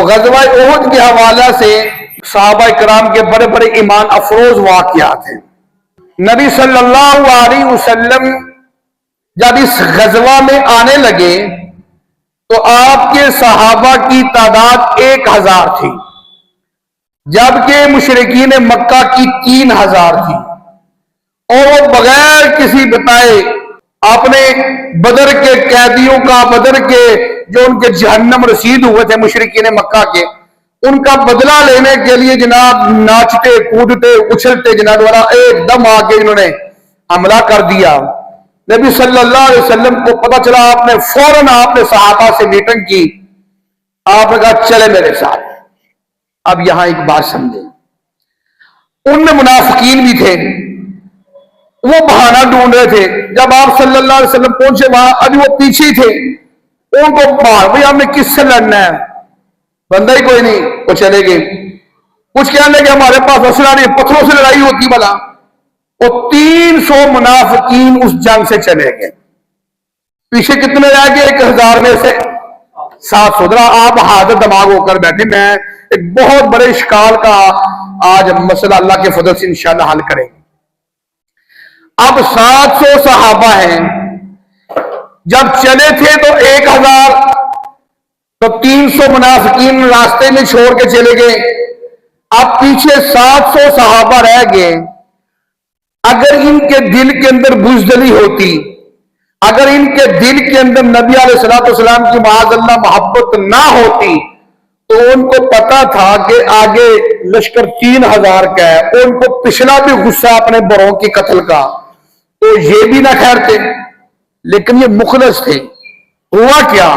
غزوہ احد کے حوالہ سے صحابہ کرام کے بڑے بڑے ایمان افروز واقعات ہیں۔ نبی صلی اللہ علیہ وسلم جب اس غزوہ میں آنے لگے تو آپ کے صحابہ کی تعداد 1000 تھی، جبکہ مشرکین مکہ کی 3000 تھی، اور وہ بغیر کسی بتائے اپنے بدر کے قیدیوں کا، بدر کے جو ان کے جہنم رسید ہوئے تھے مشرکین مکہ کے، ان کا بدلہ لینے کے لیے جناب ناچتے کودتے اچھلتے جناب والا ایک دم آ کے انہوں نے حملہ کر دیا۔ نبی صلی اللہ علیہ وسلم کو پتہ چلا، آپ نے فوراً آپ نے صحابہ سے میٹنگ کی، آپ نے کہا چلے میرے ساتھ۔ اب یہاں ایک بات سمجھیں، ان میں منافقین بھی تھے، وہ بہانہ ڈھونڈ رہے تھے۔ جب آپ صلی اللہ علیہ وسلم پہنچے وہاں، ابھی وہ پیچھے تھے، ان کو مار بھائی ہم نے کس سے لڑنا ہے، بندہ ہی کوئی نہیں، وہ چلے گئے۔ کچھ کہنے کہ ہمارے پاس اسلحہ نہیں، پتھروں سے لڑائی ہوتی بلا۔ وہ 300 منافقین اس جنگ سے چلے گئے۔ پیچھے کتنے رہ گئے؟ 1000 میں سے 700۔ ذرا آپ حاضر دماغ ہو کر بیٹھے، میں ایک بہت بڑے اشکال کا آج مسئلہ اللہ کے فضل سے انشاءاللہ حل کریں گے۔ اب 700 صحابہ ہیں، جب چلے تھے تو 1000، تو 300 منافقین راستے میں چھوڑ کے چلے گئے۔ اب پیچھے 700 صحابہ رہ گئے۔ اگر ان کے دل کے اندر بزدلی ہوتی، اگر ان کے دل کے اندر نبی علیہ الصلوۃ والسلام کی معاذ اللہ محبت نہ ہوتی، تو ان کو پتا تھا کہ آگے لشکر 3000 کا ہے، اور ان کو پچھلا بھی غصہ اپنے بروں کی قتل کا، تو یہ بھی نہ ٹھہرتے۔ لیکن یہ مخلص تھے۔ ہوا کیا؟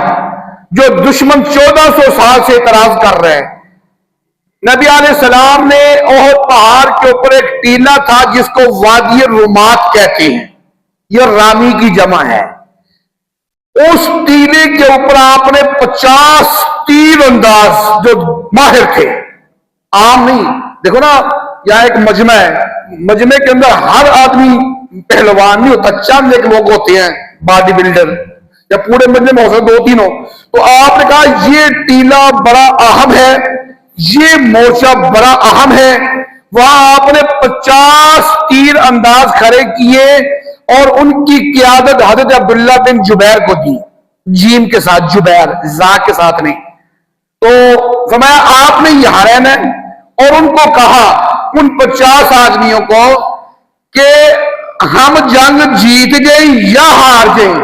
جو دشمن 1400 سال سے اعتراض کر رہے ہیں، نبی علیہ السلام نے احد پہاڑ کے اوپر ایک ٹیلہ تھا جس کو وادی رومات کہتے ہیں، یہ رامی کی جمع ہے۔ اس ٹیلے کے اوپر آپ نے 50 تیر انداز جو ماہر تھے، عام نہیں، دیکھو نا یہاں ایک مجمع ہے، مجمع کے اندر ہر آدمی پہلوان نہیں ہوتا، چند ایک لوگ ہوتے ہیں باڈی بلڈر، یا پورے مجمع میں ہو سکتا 2-3 ہو۔ تو آپ نے کہا یہ ٹیلہ بڑا اہم ہے، یہ مورچہ بڑا اہم ہے۔ وہاں آپ نے 50 تیر انداز کھڑے کیے اور ان کی قیادت حضرت عبداللہ بن جبیر کو دی، جیم کے ساتھ، جبیر زا کے ساتھ نہیں۔ تو فرمایا آپ نے یہاں رہنا ہے، اور ان کو کہا، ان 50 آدمیوں کو، کہ ہم جنگ جیت جائیں یا ہار جائیں،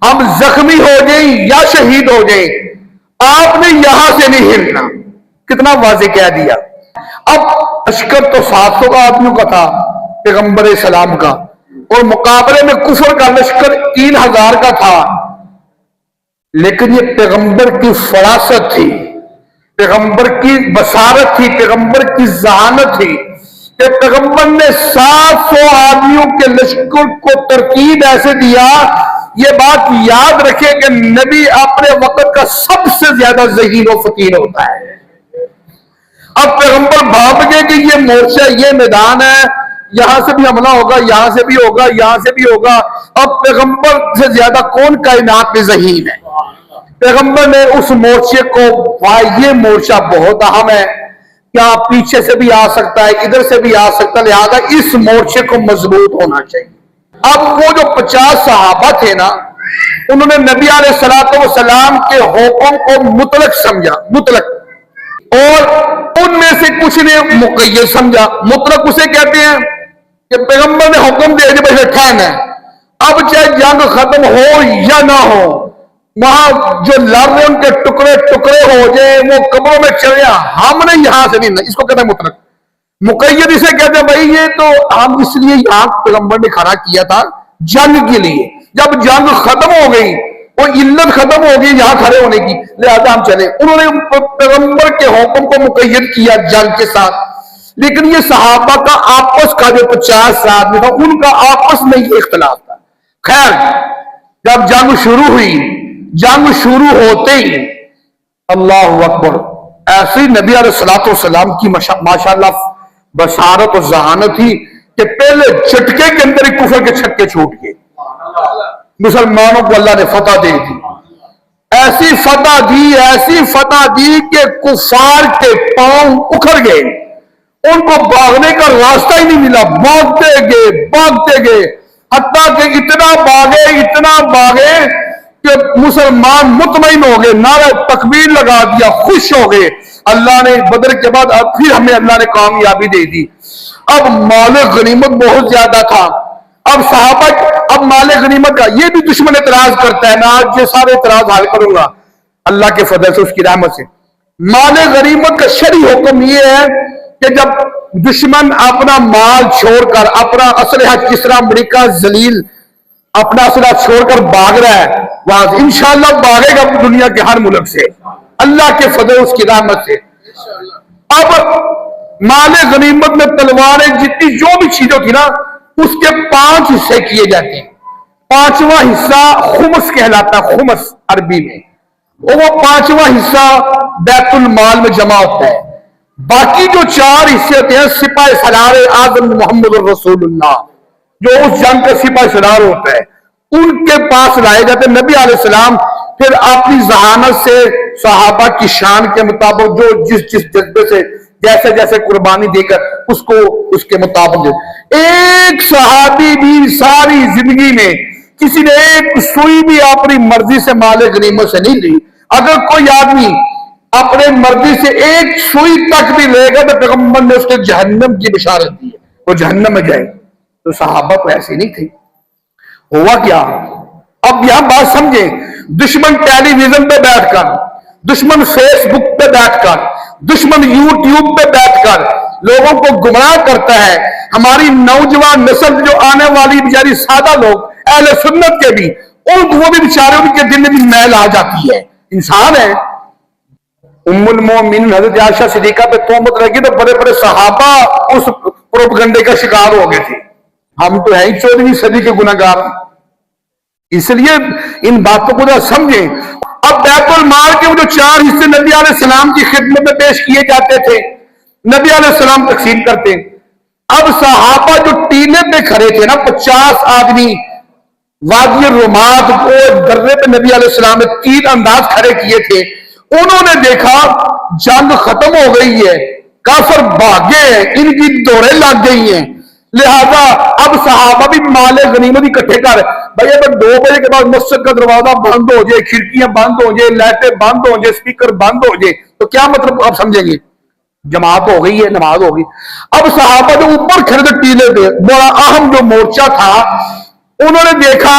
ہم زخمی ہو جائیں یا شہید ہو جائیں، آپ نے یہاں سے نہیں ہلنا۔ کتنا واضح کہہ دیا۔ اب لشکر تو 700 آدمیوں کا تھا پیغمبر اسلام کا، اور مقابلے میں کفر کا لشکر 3000 کا تھا، لیکن یہ پیغمبر کی فراست تھی، پیغمبر کی بصارت تھی، پیغمبر کی ذہانت تھی کہ پیغمبر نے 700 آدمیوں کے لشکر کو ترتیب ایسے دیا۔ یہ بات یاد رکھے کہ نبی اپنے وقت کا سب سے زیادہ ذہین و فقیر ہوتا ہے۔ اب پیغمبر بھاپ گئے کہ یہ مورچہ، یہ میدان ہے، یہاں سے بھی حملہ ہوگا، یہاں سے بھی ہوگا، یہاں سے بھی ہوگا۔ اب پیغمبر سے زیادہ کون کائنات میں ذہین ہے؟ پیغمبر نے اس مورچے کو، یہ مورچہ بہت اہم ہے، کیا پیچھے سے بھی آ سکتا ہے، ادھر سے بھی آ سکتا ہے، لہذا اس مورچے کو مضبوط ہونا چاہیے۔ اب وہ جو 50 صحابہ تھے نا، انہوں نے نبی علیہ الصلوۃ والسلام کے حکم کو مطلق سمجھا، مطلق، اور ان میں سے کچھ نے مقید سمجھا۔ مطلق اسے کہتے ہیں کہ پیغمبر نے حکم دے دی بھائی ٹھہرنا ہے، اب چاہے جنگ ختم ہو یا نہ ہو، وہاں جو لڑ رہے ان کے ٹکڑے ٹکڑے ہو جائیں، وہ قبروں میں چلے، ہم نے یہاں سے نہیں، اس کو کہتے ہیں مطلق۔ مقید اسے کہتے ہیں بھائی یہ تو ہم اس لیے یہاں پیغمبر نے کھڑا کیا تھا جنگ کے لیے، جب جنگ ختم ہو گئی، وہ علت ختم ہو گئی یہاں کھڑے ہونے کی، لہذا ہم چلے۔ انہوں نے پیغمبر کے حکم کو مقید کیا جنگ کے ساتھ، لیکن یہ صحابہ کا آپس کا جو 50 آدمی تھا، ان کا آپس میں یہ اختلاف تھا۔ خیر، جب جنگ شروع ہوئی، جنگ شروع ہوتے ہی اللہ اکبر، ایسی نبی علیہ الصلوۃ والسلام کی ماشاءاللہ بصارت و ذہانت تھی کہ پہلے جھٹکے کے اندر ہی کفر کے چھکے چھوٹ گئے، مسلمانوں کو اللہ نے فتح دے دی۔ ایسی فتح دی کہ کفار کے پاؤں اکھڑ گئے، ان کو بھاگنے کا راستہ ہی نہیں ملا، بھاگتے گئے حتیٰ کہ اتنا باغے کہ مسلمان مطمئن ہو گئے، نعرہ تکبیر لگا دیا، خوش ہو گئے۔ اللہ نے بدر کے بعد پھر ہمیں اللہ نے کامیابی دے دی۔ اب مال غنیمت بہت زیادہ تھا، اب مال غنیمت کا یہ بھی دشمن اعتراض کرتا ہے، میں آج یہ سارے اعتراض حل کروں گا اللہ کے فضل سے، اس کی رحمت سے۔ مال غنیمت کا شرعی حکم یہ ہے کہ جب دشمن اپنا مال چھوڑ کر، اپنا اسلحہ، جس طرح امریکہ ذلیل اپنا اسلحہ چھوڑ کر بھاگ رہا ہے، وہاں انشاءاللہ بھاگے گا دنیا کے ہر ملک سے اللہ کے فضل اس کی رحمت سے۔ اب مال غنیمت میں تلواریں جتنی جو بھی چیزیں تھی نا، اس کے 5 حصے کیے جاتے ہیں۔ 5واں حصہ خمس کہلاتا ہے، خمس عربی میں، وہ 5واں حصہ بیت المال میں جمع ہوتا ہے۔ باقی جو 4 حصے ہوتے ہیں سپاہ سالار اعظم محمد الرسول اللہ، جو اس جنگ کا سپاہ سالار ہوتا ہے، ان کے پاس لائے جاتے ہیں۔ نبی علیہ السلام پھر اپنی ذہانت سے صحابہ کی شان کے مطابق جو جس جذبے سے جیسے قربانی دے کر اس کو اس کے مطابق دے۔ ایک صحابی بھی ساری زندگی میں کسی نے ایک سوئی بھی اپنی مرضی سے مال غنیمت سے نہیں لی۔ اگر کوئی آدمی اپنے مرضی سے ایک سوئی تک بھی لے گا تو پیغمبر نے اس کے جہنم کی بشارت دی ہے، وہ جہنم میں جائے۔ تو صحابہ تو ایسے نہیں تھے۔ ہوا کیا؟ اب یہاں بات سمجھیں، دشمن ٹیلی ویژن پہ بیٹھ کر، دشمن فیس بک پہ بیٹھ کر، دشمن یوٹیوب پہ بیٹھ کر لوگوں کو گمراہ کرتا ہے۔ ہماری نوجوان نسل جو آنے والی بیچاری سادہ لوگ اہل سنت کے بھی، وہ بھی بیچارے ان کے دل میں بھی میل آ جاتی ہے، انسان ہے۔ ام المومنین حضرت عائشہ صدیقہ پہ تہمت لگی تو بڑے بڑے صحابہ اس پروپیگنڈے کا شکار ہو گئے تھے۔ ہم تو ہیں 14ویں صدی کے گناہگار، اس لیے ان باتوں کو سمجھیں۔ اب بیت المال کے وہ جو 4 حصے نبی علیہ السلام کی خدمت میں پیش کیے جاتے تھے، نبی علیہ السلام تقسیم کرتے۔ اب صحابہ جو ٹیلے پہ کھڑے تھے نا، 50 آدمی وادی الرماد کو درے پہ نبی علیہ السلام نے 3 انداز کھڑے کیے تھے، انہوں نے دیکھا جنگ ختم ہو گئی ہے، کافر بھاگے ہیں، ان کی دوڑیں لگ گئی ہیں، لہذا اب صحابہ بھی مال غنیمت اکٹھے کر بھائی اگر 2 بجے کے بعد مسجد کا دروازہ بند ہو جائے، کھڑکیاں بند ہو جائے، لائٹیں بند ہو جائے، اسپیکر بند ہو جائے تو کیا مطلب آپ سمجھیں گے؟ جماعت ہو گئی ہے، نماز ہو گئی۔ اب صحابہ جو اوپر کھڑے تھے ٹیلے پہ، بڑا اہم جو مورچہ تھا، انہوں نے دیکھا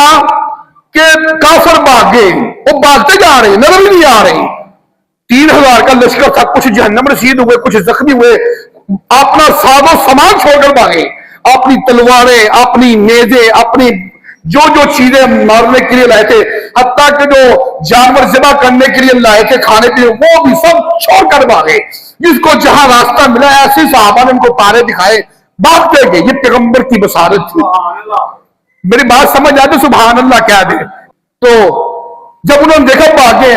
کہ کافر بھاگ گئے، وہ بھاگتے جا رہے ہیں، نظر نہیں آ رہے۔ 3000 کا لشکر تھا، کچھ جہنم رسید ہوئے، کچھ زخمی ہوئے، اپنا ساز و سامان چھوڑ کر بھاگے، اپنی تلواریں، اپنی نیزیں، اپنی جو چیزیں مارنے کے لیے لائے تھے، حتیٰ کہ جو جانور ذبح کرنے کے لیے لائے تھے کھانے کے لیے، وہ بھی سب چھوڑ کر بھاگے۔ جس کو جہاں راستہ ملا ایسے صحابہ نے ان کو تارے دکھائے، بھاگتے گئے۔ یہ پیغمبر کی بشارت تھی۔ میری بات سمجھ آتی؟ سبحان اللہ کہہ دے۔ تو جب انہوں نے دیکھا بھاگے،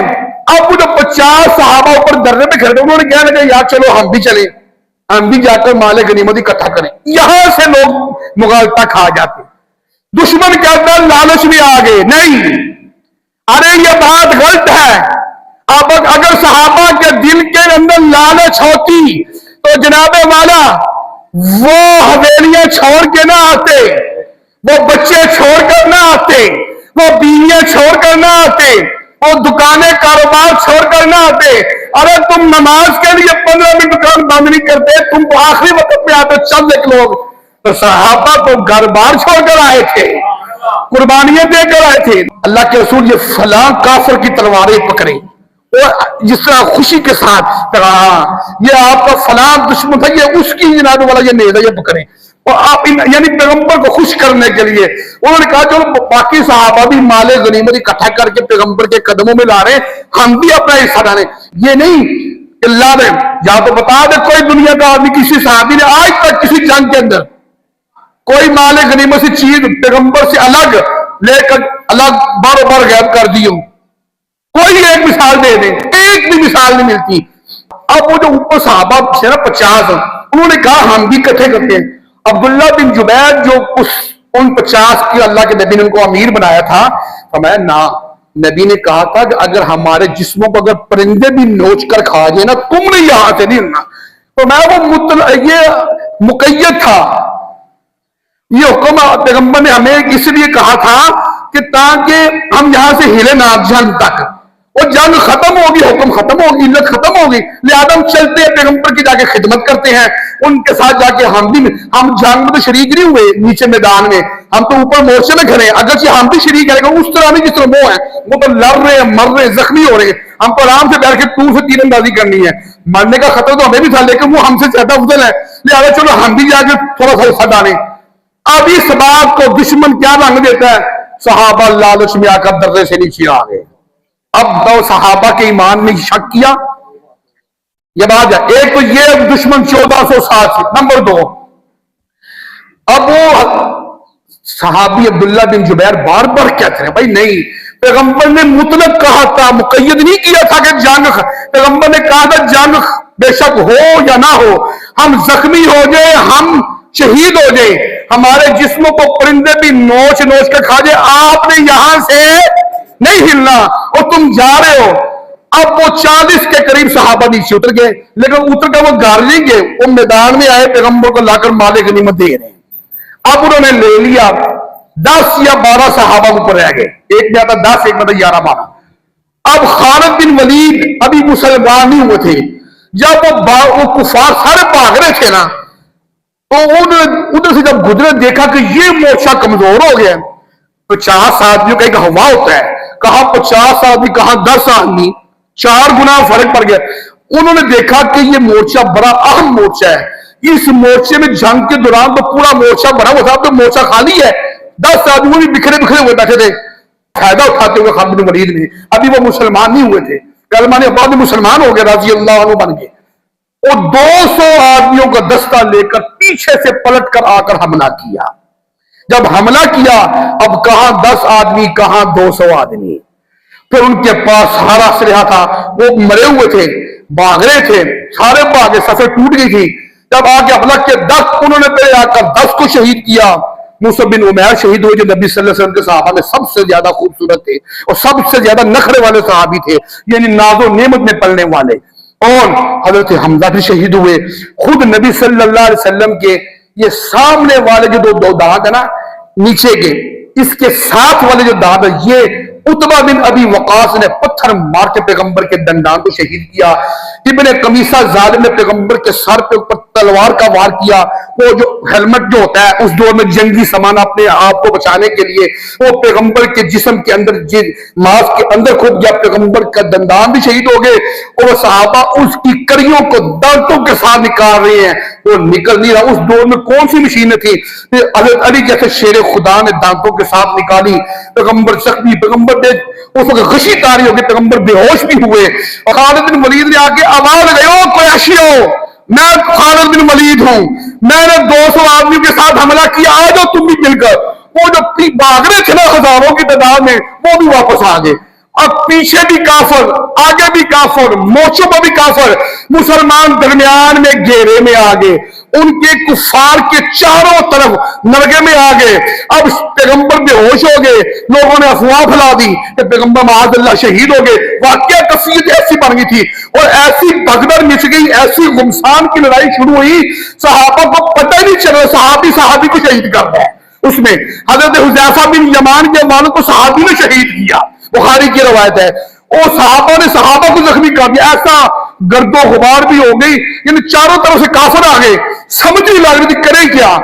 اب وہ جو 50 صحابہ اوپر درے پہ کھڑے، انہوں نے کہنے لگے یار چلو ہم بھی چلیں، ہم بھی جا کر مال غنیمت اکٹھا کریں۔ یہاں سے لوگ مغالطہ کھا جاتے۔ دشمن کہتا ہے لالچ بھی آ گئے، نہیں، ارے یہ بات غلط ہے۔ اب اگر صحابہ کے دل کے اندر لالچ ہوتی تو جناب والا وہ حویلیاں چھوڑ کے نہ آتے، وہ بچے چھوڑ کر نہ آتے، وہ بیویاں چھوڑ کر نہ آتے، وہ دکانیں کاروبار چھوڑ کر نہ آتے۔ اگر تم نماز کے لیے 15 منٹ دکان بند نہیں کرتے، تم تو آخری وقت میں آتے چند ایک لوگ، تو صحابہ تو گھر بار چھوڑ کر آئے تھے، قربانیاں دے کر آئے تھے۔ اللہ کے رسول یہ فلاں کافر کی تلواریں پکڑے، اور جس طرح خوشی کے ساتھ یہ آپ کا فلاں دشمن تھا، یہ اس کی جناب والا یہ نیزہ یہ پکڑے، اور آپ یعنی پیغمبر کو خوش کرنے کے لیے انہوں نے کہا چلو باقی صحابہ بھی مال غنیمت اکٹھا کر کے پیغمبر کے قدموں میں لا رہے ہیں، ہم بھی اپنا حصہ ڈالیں۔ یہ نہیں کہ اللہ نے یا تو بتا دے کوئی دنیا کا آدمی کسی صحابی نے آج تک کسی جنگ کے اندر کوئی مال غنیمت سے چیز پیغمبر سے الگ لے کر الگ بار بار غائب کر دی ہو، کوئی ایک مثال دے دیں، ایک بھی مثال نہیں ملتی۔ اب وہ جو اوپر صحابہ سے نا 50 انہوں نے کہا ہم بھی اکٹھے کرتے ہیں۔ عبداللہ بن جبیر جو ان 50 کی اللہ کے نبی نے ان کو امیر بنایا تھا، فرمایا نہ، نبی نے کہا تھا کہ اگر ہمارے جسموں کو اگر پرندے بھی نوچ کر کھا جائے نا تم نے یہاں سے نہیں ہلنا. تو میں وہ یہ مقید تھا. یہ حکم پیغمبر نے ہمیں اس لیے کہا تھا کہ تاکہ ہم یہاں سے ہلے نہ جنگ تک. اور جنگ ختم ہوگی, حکم ختم ہوگی, علت ختم ہوگی, لہذا ہم چلتے ہیں پیغمبر کی جا کے خدمت کرتے ہیں, ان کے ساتھ جا کے ہم جنگ میں تو شریک نہیں ہوئے نیچے میدان میں, ہم تو اوپر مورچے میں کھڑے ہیں. اگرچہ ہم بھی شریک ہیں لیکن اس طرح نہیں جس طرح وہ ہیں, وہ تو لڑ رہے ہیں, مر رہے ہیں, زخمی ہو رہے ہیں. ہم تو آرام سے بیٹھ کے طور سے تیر اندازی کرنی ہے. مرنے کا خطرہ تو ہمیں بھی تھا لیکن وہ ہم سے زیادہ افضل ہے, لہذا چلو ہم بھی جا کے تھوڑا سا حصہ ڈالیں. اب اس بات کو دشمن کیا رنگ دیتا ہے, صحابہ لالچ میں آ کر درے سے نیچے آ گئے. اب دو صحابہ کے ایمان میں شک کیا. یہ بات ہے, ایک تو یہ دشمن 1460 سے. نمبر 2, اب وہ صحابی عبداللہ بن جبیر بار بار کہتے ہیں بھائی نہیں, پیغمبر نے مطلق کہا تھا, مقید نہیں کیا تھا کہ جنگ. پیغمبر نے کہا تھا جنگ بے شک ہو یا نہ ہو, ہم زخمی ہو جائے, ہم شہید ہو جائے, ہمارے جسموں کو پرندے بھی نوچ نوچ کر کھا جائے, آپ نے یہاں سے نہیں ہلنا اور تم جا رہے ہو. اب وہ 40 کے قریب صحابہ نیچے اتر گئے, لیکن اتر کر وہ گھر نہیں گئے, وہ میدان میں آئے, پیغمبر کو لا کر مال غنیمت دے رہے ہیں. اب انہوں نے لے لیا, 10 یا 12 صحابہ اوپر رہ گئے, ایک میں آتا 10, ایک میں آتا 11-12. اب خالد بن ولید ابھی مسلمان نہیں ہوئے تھے. جب وہ کفار سارے بھاگ رہے تھے نا, تو ادھر سے جب گزرے دیکھا کہ یہ مورچہ کمزور ہو گیا. 50 آدمیوں کا ایک ہوا ہوتا ہے, کہاں 50 آدمی کہاں 10 آدمی, 4 گنا فرق پڑ گیا. انہوں نے دیکھا کہ یہ مورچہ بڑا اہم مورچہ ہے, اس مورچے میں جنگ کے دوران تو پورا مورچہ بھرا ہوا تھا, تو مورچہ خالی ہے, 10 آدمی بھی بکھرے بکھرے ہوئے بیٹھے تھے, فائدہ اٹھاتے ہوئے خالد بن ولید نے. ابھی وہ مسلمان نہیں ہوئے تھے, کلمہ نے بعد میں مسلمان ہو گئے, رضی اللہ عنہ بن گئے. اور 200 آدمیوں کا دستہ لے کر پیچھے سے پلٹ کر آ کر حملہ کیا. جب حملہ کیا, اب کہاں 10 آدمی کہاں 200 آدمی. پھر ان کے پاس سارا اسلحہ تھا, وہ مرے ہوئے تھے, بھاگ رہے تھے, سارے بھاگے, صفیں ٹوٹ گئی تھی. جب آ کے حملہ کے 10 انہوں نے پہلے آ کر 10 کو شہید کیا. مصعب بن عمیر شہید ہوئے, جو نبی صلی اللہ علیہ وسلم کے صحابہ میں سب سے زیادہ خوبصورت تھے اور سب سے زیادہ نخرے والے صحابی تھے, یعنی ناز و نعمت میں پلنے والے. اور حضرت حمزہ بھی شہید ہوئے. خود نبی صلی اللہ علیہ وسلم کے یہ سامنے والے جو دو دانت ہیں نا نیچے کے, اس کے ساتھ والے جو دانت ہیں, یہ عتبہ بن ابی وقاص نے پتھر مار کے پیغمبر کے دندان کو شہید کیا. ابن قمیصہ ظالم نے پیغمبر کے سر پہ اوپر تلوار کا وار کیا. وہ جو ہیلمٹ جو ہوتا ہے اس دور میں جنگی سامان اپنے آپ کو بچانے کے لیے, وہ پیغمبر کے جسم کے اندر ماس کے اندر کھود گیا, پیغمبر کا دندان بھی شہید ہو گئے. اور وہ صحابہ اس کی کڑیوں کو دانتوں کے ساتھ نکال رہے ہیں, وہ نکل نہیں رہا. اس دور میں کون سی مشینیں تھی؟ حضرت علی جیسے شیر خدا نے دانتوں کے ساتھ نکالی. پیغمبر زخمی, پیغمبر اس وقت غشی تاری ہو گئی, پیغمبر بے ہوش بھی ہوئے. اور خالد بن ولید نے آ کے آواز لگائی, او قریشی ہو, میں خالد بن ولید ہوں, میں نے 200 آدمیوں کے ساتھ حملہ کیا, آ جاؤ تم بھی مل کر. وہ جو بھاگ رہے تھے نا ہزاروں کی تعداد میں, وہ بھی واپس آ گئے. اب پیچھے بھی کافر, آگے بھی کافر, موچوں پر بھی کافر, مسلمان درمیان میں گھیرے میں آ گئے. ان کے کفار کے چاروں طرف نرگے میں آ گئے. اب پیغمبر بے ہوش ہو گئے, لوگوں نے افواہ پھیلا دی کہ پیغمبر معاذ اللہ شہید ہو گئے. واقعہ کفیت ایسی بن گئی تھی اور ایسی بھگدڑ مچ گئی, ایسی غمسان کی لڑائی شروع ہوئی, صحابہ کو پتہ ہی نہیں چلا صحابی کو شہید کر رہا ہے. اس میں حضرت حذیفہ بن یمان کے والد کو صحابی نے شہید کیا, بخاری کی روایت ہے. اور صحابہ نے صحابہ کو زخمی کر دیا. ایسا گرد و غبار بھی ہو گئی, یعنی چاروں طرف سے کافر آ گئے, سمجھ نہیں لگ رہی تھی کریں کیا.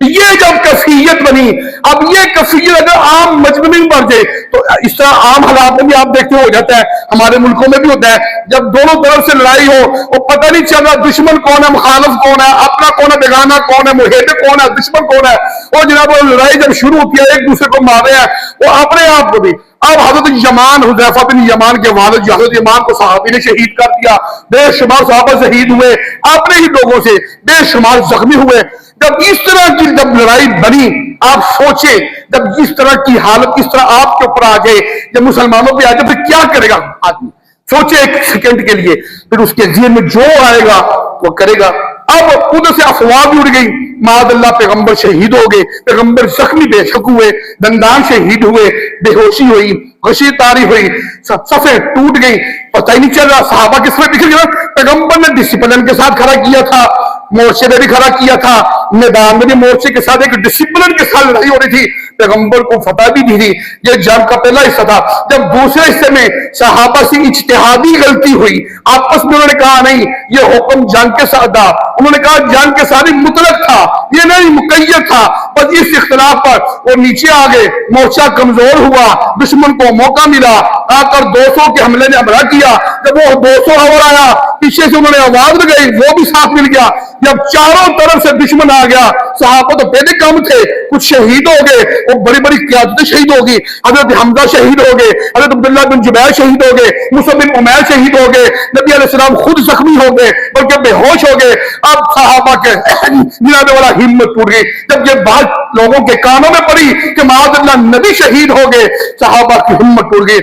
یہ جب کفیت بنی, اب یہ کفیت اگر عام مجمع میں بڑھ جائے تو اس طرح عام حالات میں بھی آپ دیکھتے ہو جاتا ہے, ہمارے ملکوں میں بھی ہوتا ہے. جب دونوں طرف سے لڑائی ہو اور پتہ نہیں چل رہا دشمن کون ہے, مخالف کون ہے, اپنا کون ہے, بیگانہ کون ہے, محب کون ہے, دشمن کون ہے, اور جناب وہ لڑائی جب شروع ہوتی ہے ایک دوسرے کو مار رہے ہیں وہ اپنے آپ کو بھی. اب حضرت یمان, حذیفہ بن یمان کے والد حضرت یمان کو صحابی نے شہید کر دیا. بے شمار صحابہ شہید ہوئے, اپنے ہی لوگوں سے بے شمار زخمی ہوئے. جب اس طرح کی جب لڑائی بنی, آپ سوچیں جب اس طرح کی حالت اس طرح آپ کے اوپر آ جائے, جب مسلمانوں پہ آ جائے, پھر کیا کرے گا آدمی؟ سوچے ایک سیکنڈ کے لیے, پھر اس کے ذہن میں جو آئے گا وہ کرے گا. اب ادھر سے افواہ بھی اڑ گئی, معاذ اللہ پیغمبر شہید ہو گئے, پیغمبر زخمی بے شک ہوئے, دندان شہید ہوئے, بے ہوشی ہوئی. غشی طاری ہوئی، صفیں ٹوٹ گئی، پتہ ہی نہیں چل رہا صحابہ کس میں بکھر گیا۔ پیغمبر نے ڈسپلن کے ساتھ کھڑا کیا تھا، مورچے میں بھی کھڑا کیا تھا، میدان میں بھی مورچے کے ساتھ ایک ڈسپلن کے ساتھ لڑائی ہو رہی تھی، پیغمبر کو فتح بھی دی تھی۔ یہ جنگ کا پہلا حصہ تھا۔ جب دوسرے حصے میں صحابہ سے اجتہادی غلطی ہوئی، آپس میں انہوں نے کہا نہیں یہ حکم جنگ کے ساتھ تھا، انہوں نے کہا جنگ کے ساتھ مطلق تھا، یہ نہیں مقید تھا، بس اس اختلاف پر وہ نیچے آ گئے، مورچہ کمزور ہوا، دشمن کو موقع ملا، آ کر 200 کے حملے نے حملہ کیا۔ جب وہ 200 اور آیا، پیچھے سے انہوں نے آواز لگائی، وہ بھی ساتھ مل گیا۔ جب چاروں طرف سے دشمن آ گیا، صحابہ تو پہلے کم تھے، کچھ شہید ہو گئے، وہ بڑی بڑی قیادتیں شہید ہو گئی، حضرت حمزہ شہید ہو گئے، حضرت عبداللہ بن جبیر شہید ہو گئے، مصعب بن عمیر شہید ہو گئے، نبی علیہ السلام خود زخمی ہو گئے بلکہ بے ہوش ہو گئے۔ اب صحابہ کے جناب والا ہمت ٹوٹ گئی۔ جب یہ بات لوگوں کے کانوں میں پڑی کہ معاذ اللہ نبی شہید ہو گئے، صحابہ کی ہمت ٹوٹ گئی۔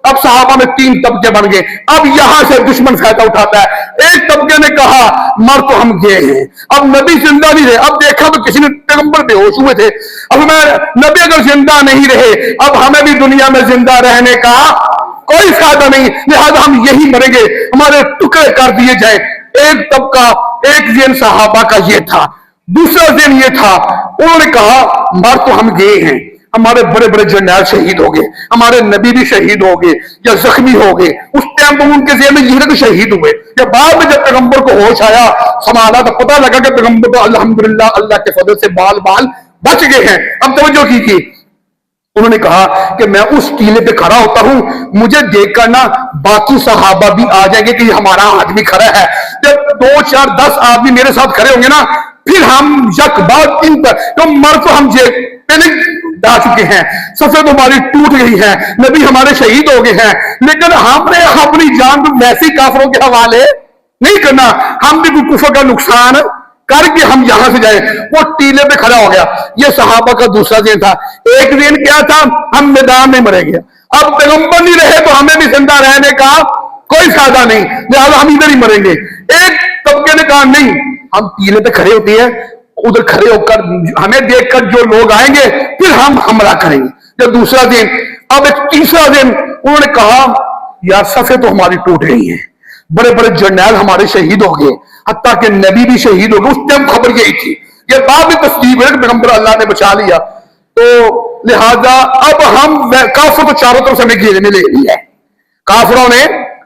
اب صحابہ میں 3 طبقے بن گئے۔ اب یہاں سے دشمن فائدہ اٹھاتا ہے۔ ایک طبقے نے کہا مر تو ہم گئے ہیں، اب نبی زندہ نہیں رہے۔ اب دیکھا تو کسی نے پیغمبر بے ہوش ہوئے تھے، اب نبی اگر زندہ نہیں رہے اب ہمیں بھی دنیا میں زندہ رہنے کا کوئی فائدہ نہیں، لہذا ہم یہی مریں گے، ہمارے ٹکڑے کر دیے جائیں۔ ایک طبقہ، ایک ذہن صحابہ کا یہ تھا۔ دوسرا ذہن یہ تھا، انہوں نے کہا مر تو ہم گئے ہیں، ہمارے بڑے بڑے جنرل شہید ہو گئے، ہمارے نبی بھی شہید ہو گئے یا زخمی ہو گئے۔ اس ٹائم پر ان کے ذہن میں یہ تو شہید ہوئے، یا بعد میں جب پیغمبر کو ہوش آیا سنبھالا تو پتہ لگا کہ پیغمبر تو الحمدللہ اللہ کے فضل سے بال بچ گئے ہیں۔ اب توجہ کی انہوں نے کہا کہ میں اس ٹیلے پہ کھڑا ہوتا ہوں، مجھے دیکھ کر نا باقی صحابہ بھی آ جائیں گے کہ یہ ہمارا آدمی کھڑا ہے۔ جب 2 4 10 آدمی میرے ساتھ کھڑے ہوں گے نا، پھر ہم یک بات ان پر تو مر تو ہم پہلے جا چکے ہیں، صفیں تو ہماری ٹوٹ گئی ہیں، نبی ہمارے شہید ہو گئے ہیں، لیکن ہم نے اپنی جان تو ویسی کافروں کے حوالے نہیں کرنا، ہم بھی کوئی کفر کا نقصان کر کے ہم یہاں سے جائیں۔ وہ ٹیلے پہ کھڑا ہو گیا۔ یہ صحابہ کا دوسرا ذہن تھا۔ ایک ذہن کیا تھا؟ ہم میدان میں مریں گے، اب پیغمبر نہیں رہے تو ہمیں بھی زندہ رہنے کا کوئی فائدہ نہیں، لہٰذا ہم ادھر ہی مریں گے۔ ایک طبقے نے کہا نہیں، ہم ٹیلے پہ کھڑے ہوتے ہیں، ادھر کھڑے ہو کر ہمیں دیکھ کر جو لوگ آئیں گے پھر ہم حملہ کریں گے۔ جب دوسرا ذہن، اب ایک تیسرا ذہن، انہوں نے کہا یار صفیں تو ہماری ٹوٹ گئی ہیں، بڑے بڑے جرنیل ہمارے شہید ہو گئے، حتیٰ کہ نبی بھی شہید ہو گئے۔ اس ٹائم خبر یہی تھی، یہ بات بھی تصدیق ہے کہ پیغمبر اللہ نے بچا لیا، تو لہذا اب ہم کافر تو چاروں طرف سے ہمیں گھیرے میں لے لیا ہے، کافروں نے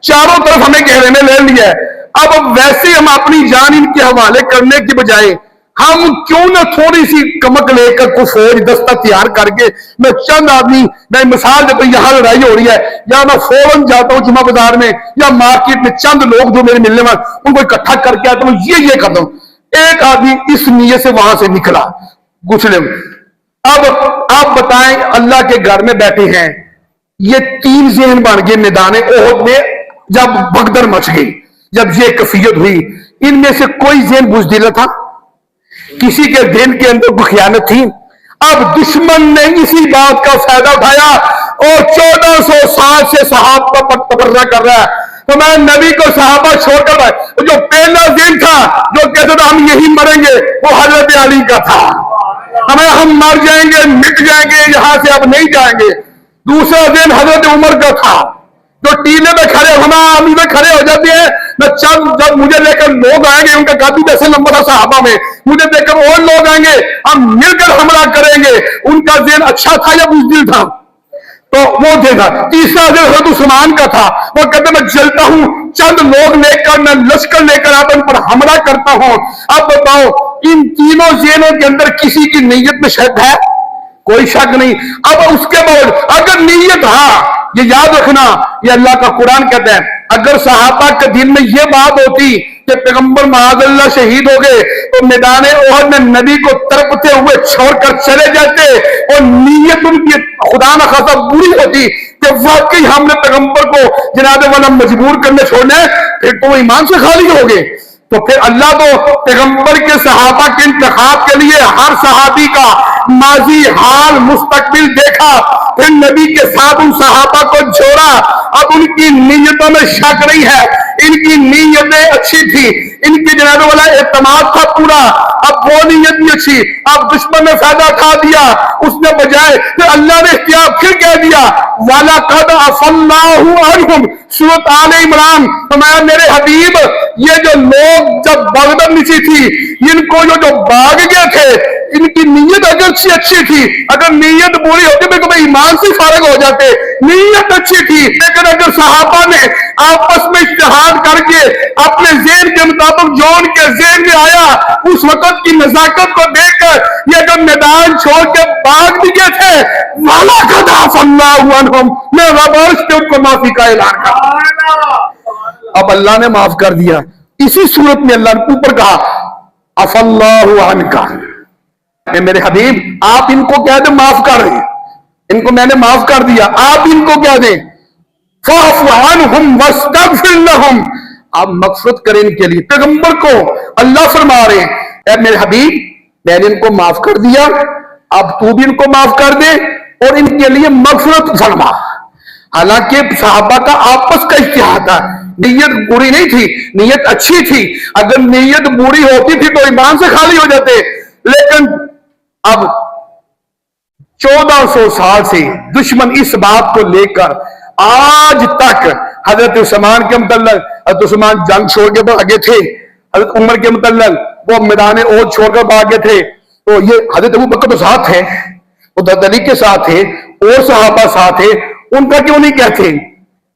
چاروں طرف ہمیں گھیرے میں لے لیا ہے۔ اب ویسے ہم اپنی جان ان کے حوالے کرنے کی بجائے ہم کیوں نہ تھوڑی سی کمک لے کر کوئی فوج دستہ تیار کر کے، میں چند آدمی، میں مثال دیتا ہوں، یہاں لڑائی ہو رہی ہے، یا میں فوراً جاتا ہوں جمعہ بازار میں یا مارکیٹ میں، چند لوگ جو میرے ملنے والے ان کو اکٹھا کر کے آتا ہوں، یہ کرتا ہوں۔ ایک آدمی اس نیت سے وہاں سے نکلا گھسنے میں۔ اب آپ بتائیں، اللہ کے گھر میں بیٹھے ہیں، یہ 3 ذہن بن گئے میدان احد میں جب بھگدڑ مچ گئی، جب یہ کیفیت ہوئی۔ ان میں سے کوئی ذہن بزدل تھا؟ کسی کے دل کے اندر کوئی خیانت تھی؟ اب دشمن نے اسی بات کا فائدہ اٹھایا اور 1400 سال سے صحابہ پر تبرہ کر رہا ہے۔ تو میں نبی کو صحابہ چھوڑ کر جو پہلا ذہن تھا جو کہتا تھا ہم یہی مریں گے، وہ حضرت علی کا تھا، ہم مر جائیں گے، مٹ جائیں گے، یہاں سے اب نہیں جائیں گے۔ دوسرا ذہن حضرت عمر کا تھا جو ٹیلے میں کھڑے، ہم میں کھڑے ہو جاتے ہیں، میں چند جب مجھے لے کر لوگ آئیں گے، ان کا قابل ایسا لمبا تھا صحابہ میں، مجھے دیکھ کر اور لوگ آئیں گے، ہم مل کر حملہ کریں گے۔ ان کا ذہن اچھا تھا یا بزدل تھا؟ تو وہ دیکھا۔ تیسرا ذہن حضرت عثمان کا تھا، وہ کہتے میں چلتا ہوں، چند لوگ لے کر میں لشکر لے کر آتا ان پر حملہ کرتا ہوں۔ اب بتاؤ ان تینوں ذہنوں کے اندر کسی کی نیت میں شک ہے؟ کوئی شک نہیں۔ اب اس کے بعد اگر نیت، ہاں یہ یاد رکھنا، یہ اللہ کا قرآن کہتا ہے، اگر صحابہ کے دل میں یہ بات ہوتی کہ پیغمبر معاذ اللہ شہید ہو گئے تو میدان احد میں نبی کو تڑپتے ہوئے چھوڑ کر چلے جاتے، اور نیت ان کی خدا نہ خاصہ بری ہوتی کہ واقعی ہم نے پیغمبر کو جنازے والا مجبور کرنے چھوڑنا ہے، پھر تو وہ ایمان سے خالی ہو گئے۔ تو پھر اللہ تو پیغمبر کے صحابہ کے انتخاب کے لیے ہر صحابی کا ماضی، حال، مستقبل دیکھا، پھر نبی کے ساتھ ان صحابہ کو جوڑا۔ اب ان کی نیتوں میں شک نہیں ہے، ان کی نیتیں اچھی تھی، ان کی جناب والا اعتماد تھا پورا، اب وہ نیت بھی اچھی، اب دشمن نے فائدہ اٹھا دیا، اس نے بجائے کہ اللہ نے اختیار پھر کہہ دیا وَلَقَدْ عَفَا اللَّهُ عَنْهُمْ، سورۃ آل عمران، فرمایا میرے حبیب یہ جو لوگ جب بغداد نچی تھی، ان کو جو بھاگ گئے تھے، ان کی نیت اگر اچھی تھی، اگر نیت بری ہوتی تو کبھی ایمان سے فارغ ہو جاتے، نیت اچھی تھی، لیکن اگر صحابہ نے آپس میں اجتہاد کر کے اپنے ذہن کے مطابق جو ان کے ذہن میں آیا، اس وقت کی نزاکت کو دیکھ کر یہ جو میدان چھوڑ کے بھاگ بھی گئے تھے، وَلَقَدْ عَفَا اللَّهُ عَنْهُمْ، میں ربش کے ان کو معافی کا اعلان کرتا۔ اب اللہ نے معاف کر دیا، اسی صورت میں اللہ نے اوپر کہا عَفَا اللَّهُ عَنْكَ، اے میرے حبیب آپ ان کو کہہ دیں معاف کر رہے ہیں، ان کو میں نے معاف کر دیا، آپ ان کو کہہ دیں فَاعْفُ عَنْهُمْ وَاسْتَغْفِرْ لَهُمْ، آپ مغفرت کریں ان کے لیے۔ پیغمبر کو اللہ فرما رہے ہیں اے میرے حبیب میں نے ان کو معاف کر دیا، اب تو بھی ان کو معاف کر دے اور ان کے لیے مغفرت فرما۔ حالانکہ صحابہ کا آپس کا اجتہاد تھا، نیت بری نہیں تھی، نیت اچھی تھی، اگر نیت بری ہوتی تھی تو ایمان سے خالی ہو جاتے، لیکن اب 1400 سال سے دشمن اس بات کو لے کر آج تک حضرت عثمان کے متعلق، حضرت عثمان جنگ چھوڑ کے بھاگے تھے، حضرت عمر کے متعلق وہ میدان احد چھوڑ کر بھاگے تھے، تو یہ حضرت ابو بکر تو ساتھ تھے، وہ حضرت علی کے ساتھ تھے اور صحابہ ساتھ تھے، ان کا کیوں نہیں کہتے؟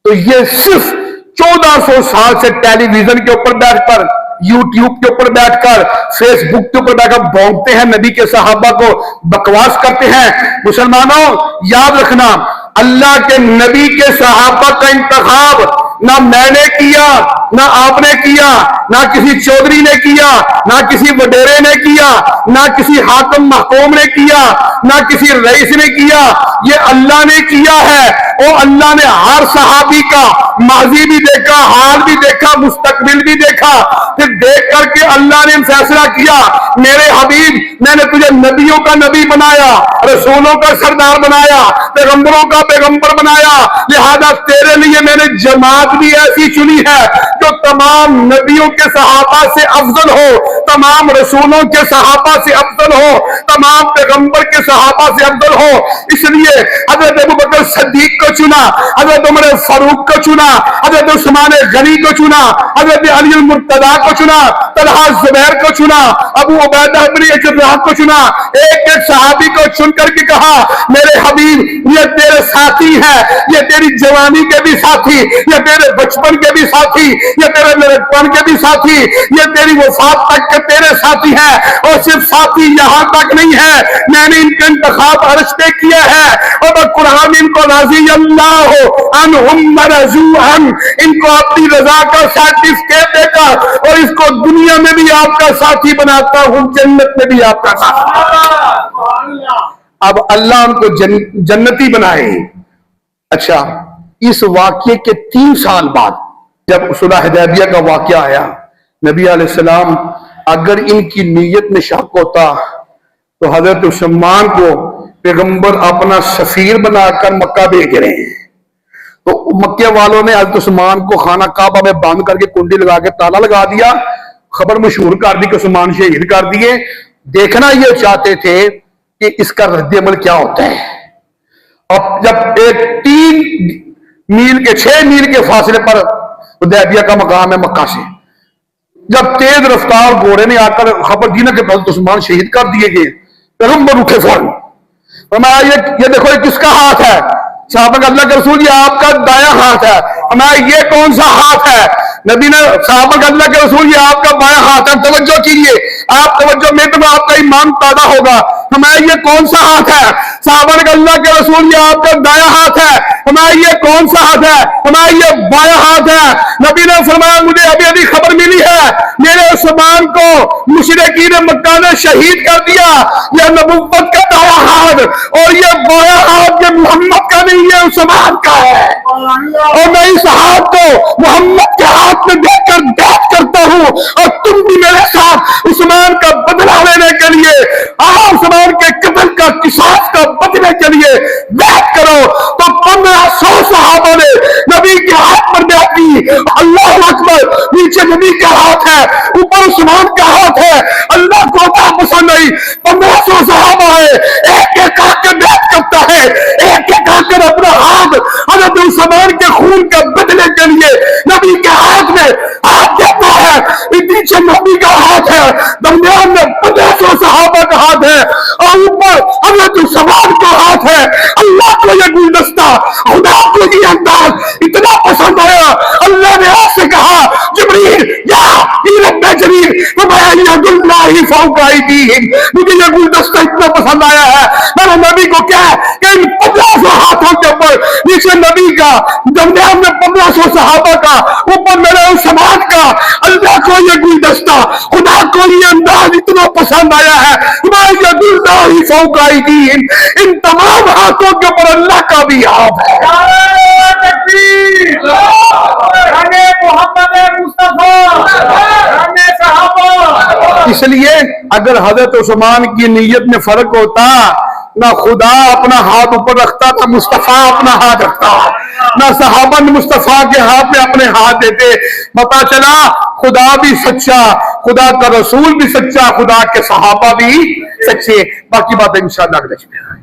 تو یہ صرف 1400 سال سے ٹیلی ویژن کے اوپر بیٹھ کر، یوٹیوب کے اوپر بیٹھ کر، فیس بک کے اوپر بیٹھ کر بھونکتے ہیں، نبی کے صحابہ کو بکواس کرتے ہیں۔ مسلمانوں یاد رکھنا، اللہ کے نبی کے صحابہ کا انتخاب نہ میں نے کیا، نہ آپ نے کیا، نہ کسی چودھری نے کیا، نہ کسی وڈیرے نے کیا، نہ کسی حاکم محکوم نے کیا، نہ کسی رئیس نے کیا، یہ اللہ نے کیا ہے۔ اور اللہ نے ہر صحابی کا ماضی بھی دیکھا، حال بھی دیکھا، مستقبل بھی دیکھا، پھر دیکھ کر کے اللہ نے فیصلہ کیا میرے حبیب میں نے تجھے نبیوں کا نبی بنایا، رسولوں کا سردار بنایا، پیغمبروں کا پیغمبر بنایا، لہذا تیرے لیے میں نے جماعت بھی ایسی چنی ہے جو تمام نبیوں کے صحابہ سے افضل ہو، تمام رسولوں کے صحابہ سے افضل ہو، تمام پیغمبر کے صحابہ سے افضل ہو۔ اس لیے حضرت ابو بکر صدیق کو چنا، حضرت عمر فاروق کو چنا، حضرت عثمان غنی کو چنا، حضرت علی المرتضیٰ کو چنا، طلحہ زبیر کو چنا، ابو عبیدہ بن جراح کو چنا، ایک ایک صحابی کو چن کر کے کہا میرے حبیب یہ تیرے ساتھی ہیں، یہ تیری جوانی کے بھی ساتھی، یہ تیرے بچپن کے بھی ساتھی، یہ تیرے لڑکپن کے بھی ساتھی، یہ تیری وفات تک کے تیرے ساتھی ہیں، اور صرف ساتھی یہاں تک نہیں ہے، میں نے ان کا انتخاب عرش پہ کیا ہے، اور قرآن ان کو رضی اللہ عنہم ورضوا عنہ، ان کو اپنی رضا کا سرٹیفکیٹ دے کر اور اس کو دنیا میں بھی آپ کا ساتھی بناتا ہوں، جنت میں بھی آپ کا ساتھی۔ اب اللہ ان کو جنتی بنائے۔ اچھا اس واقعے کے 3 سال بعد جب صلح حدیبیہ کا واقعہ آیا، نبی علیہ السلام اگر ان کی نیت میں شک ہوتا تو حضرت عثمان کو پیغمبر اپنا سفیر بنا کر مکہ بھیج رہے ہیں، تو مکے والوں نے حضرت عثمان کو خانہ کعبہ میں بند کر کے کنڈی لگا کے تالا لگا دیا، خبر مشہور کر دی کہ عثمان شہید کر دیے۔ دیکھنا یہ چاہتے تھے کہ اس کا رد عمل کیا ہوتا ہے۔ اب جب ایک 6 میل کے فاصلے پر حدیبیہ کا مقام ہے مکہ سے، جب تیز رفتار گھوڑے نے آ کر خبر دی نا کہ حضرت عثمان شہید کر دیے گئے، پیغمبر اٹھے فوراً، فرمایا یہ دیکھو یہ کس کا ہاتھ ہے؟ صحابہ کہ اللہ کے رسول یہ آپ کا دایاں ہاتھ ہے۔ فرمایا یہ کون سا ہاتھ ہے؟ نبی نے صحابہ کہ اللہ کے رسول یہ آپ کا بایاں ہاتھ ہے، توجہ کیجئے، آپ توجہ میں تو آپ کا ایمان پیدا ہوگا۔ فرمایا یہ کون سا ہاتھ ہے؟ صحابہ کہ اللہ کے رسول یہ آپ کا دایاں ہاتھ ہے۔ فرمایا یہ کون سا ہاتھ ہے؟ فرمایا یہ بایاں ہاتھ ہے۔ نبی نے فرمایا مجھے ابھی ابھی خبر ملی ہے میرے عثمان کو مشرکین مکہ نے شہید کر دیا، یہ نبوت کا دایاں ہاتھ اور یہ بایاں ہاتھ یہ محمد کا نہیں، یہ عثمان کا ہے، اور میں اس ہاتھ کو محمد کے ہاتھ میں دے کر بیعت کرتا ہوں، اور تم بھی میرے ساتھ عثمان کا بدلہ لینے کے لیے، عثمان کے قتل کا قصاص کا بدلے کے لیے بیعت کرو۔ تو 1500 صحابہ نے نبی کے ہاتھ پر بیعت کی۔ اللہ اکبر، نیچے نبی کا ہاتھ ہے، اوپر عثمان کا ہاتھ ہے. اللہ کو عطا پسند نہیں. 1500 صحابہ ہے، ایک ایک آ کے بیعت کرتا ہے، ایک ایک آ کر اپنا ہاتھ حضرت عثمان کے خون کے بدلے کے لیے نبی کے ہاتھ میں ہاتھ دیتا ہے. نیچے نبی کا ہاتھ ہے، درمیان میں 1500 صحابہ کا ہاتھ ہے، اور اوپر حضرت عثمان کا ہاتھ ہے. اللہ کو یہ گلدستہ، خدا کو یہ انداز اتنا پسند آیا، اللہ نے آپ سے کہا جبریل یا رب جلیل ید اللہ فوق ایدیہم، مجھے یہ گلدستہ اتنا پسند آیا ہے. میں نے نبی کو کیا کہ ان 1500 ہاتھوں کے اوپر نیچے نبی کا، درمیان میں 1500 صحابہ کا، اوپر میرے عثمان کا، اللہ کو یہ گلدستہ، خدا کو یہ انداز اتنا پسند آیا ہے. ید اللہ فوق ایدیہم، ان تمام ہاتھوں کے اوپر اللہ کا بھی ہاتھ ہے. اس لیے اگر حضرت عثمان کی نیت میں فرق ہوتا، نہ خدا اپنا ہاتھ اوپر رکھتا تھا، مصطفیٰ اپنا ہاتھ رکھتا، نہ صحابہ مصطفیٰ کے ہاتھ میں اپنے ہاتھ دیتے. پتا چلا خدا بھی سچا، خدا کا رسول بھی سچا، خدا کے صحابہ بھی سچے. باقی باتیں انشاءاللہ اگلے میں